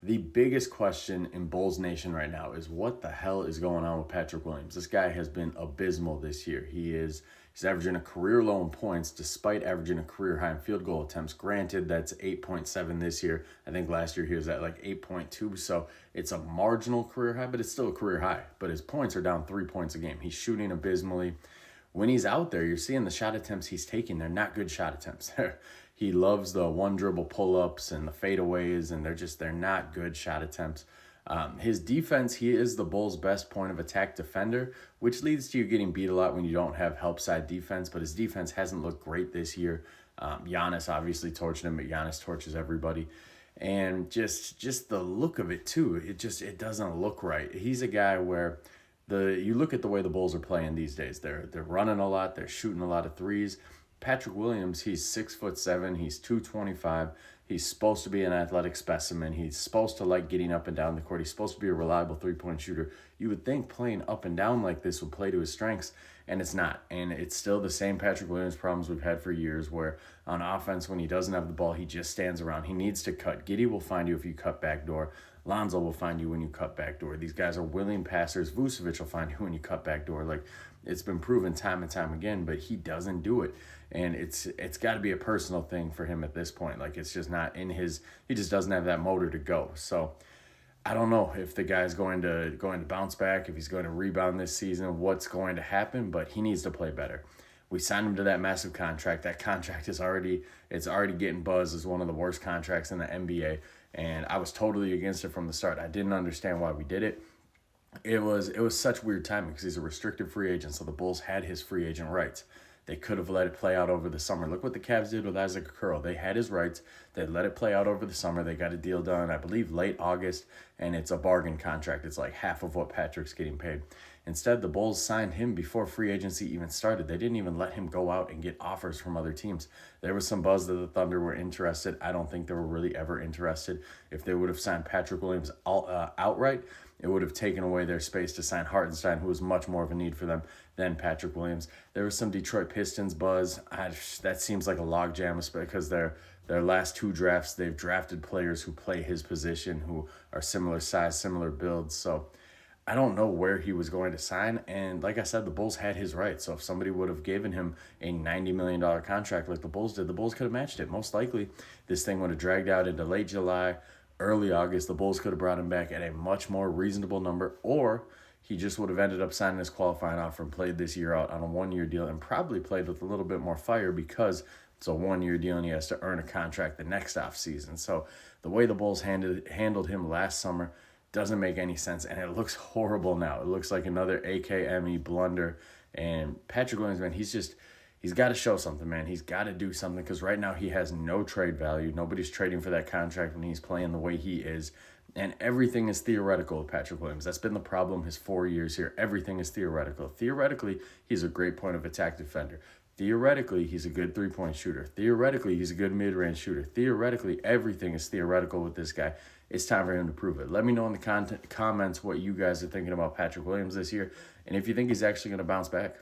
The biggest question in Bulls Nation right now is what the hell is going on with Patrick Williams? This guy has been abysmal this year. He's averaging a career low in points despite averaging a career high in field goal attempts. Granted, that's 8.7 this year. I think last year he was at like 8.2, so it's a marginal career high, but it's still a career high. But his points are down 3 points a game. He's shooting abysmally. When he's out there, you're seeing the shot attempts he's taking. They're not good shot attempts. He loves the one dribble pull ups and the fadeaways, and they're not good shot attempts. His defense, he is the Bulls' best point of attack defender, which leads to you getting beat a lot when you don't have help side defense. But his defense hasn't looked great this year. Giannis obviously torched him, but Giannis torches everybody. And just the look of it too, it doesn't look right. He's a guy where you look at the way the Bulls are playing these days. They're running a lot. They're shooting a lot of threes. Patrick Williams, he's 6'7", he's 225. He's supposed to be an athletic specimen. He's supposed to like getting up and down the court. He's supposed to be a reliable three-point shooter. You would think playing up and down like this would play to his strengths, and it's not. And it's still the same Patrick Williams problems we've had for years, where on offense, when he doesn't have the ball, he just stands around. He needs to cut. Giddey will find you if you cut backdoor. Lonzo will find you when you cut backdoor. These guys are willing passers. Vucevic will find you when you cut backdoor. Like, it's been proven time and time again, but he doesn't do it. And it's got to be a personal thing for him at this point. Like, it's just not in his, he just doesn't have that motor to go. So I don't know if the guy's going to bounce back, if he's going to rebound this season, what's going to happen, but he needs to play better. We signed him to that massive contract. That contract is already getting buzzed as one of the worst contracts in the NBA. And I was totally against it from the start. I didn't understand why we did it. It was such weird timing because he's a restricted free agent, so the Bulls had his free agent rights. They could have let it play out over the summer. Look what the Cavs did with Isaac Okoro. They had his rights. They let it play out over the summer. They got a deal done, I believe, late August, and it's a bargain contract. It's like half of what Patrick's getting paid. Instead, the Bulls signed him before free agency even started. They didn't even let him go out and get offers from other teams. There was some buzz that the Thunder were interested. I don't think they were really ever interested. If they would have signed Patrick Williams outright, it would have taken away their space to sign Hartenstein, who was much more of a need for them than Patrick Williams. There was some Detroit Pistons buzz. That seems like a logjam, because their last two drafts, they've drafted players who play his position, who are similar size, similar builds. So I don't know where he was going to sign. And like I said, the Bulls had his rights. So if somebody would have given him a $90 million contract like the Bulls did, the Bulls could have matched it. Most likely, this thing would have dragged out into late July, early August. The Bulls could have brought him back at a much more reasonable number, or he just would have ended up signing his qualifying offer and played this year out on a one-year deal, and probably played with a little bit more fire because it's a one-year deal and he has to earn a contract the next offseason. So the way the Bulls handled him last summer doesn't make any sense, and it looks horrible now. It looks like another AKME blunder. And Patrick Williams, man, he's got to show something, man. He's got to do something, because right now he has no trade value. Nobody's trading for that contract when he's playing the way he is. And everything is theoretical with Patrick Williams. That's been the problem his 4 years here. Everything is theoretical. Theoretically, he's a great point of attack defender. Theoretically, he's a good three-point shooter. Theoretically, he's a good mid-range shooter. Theoretically, everything is theoretical with this guy. It's time for him to prove it. Let me know in the comments what you guys are thinking about Patrick Williams this year, and if you think he's actually going to bounce back.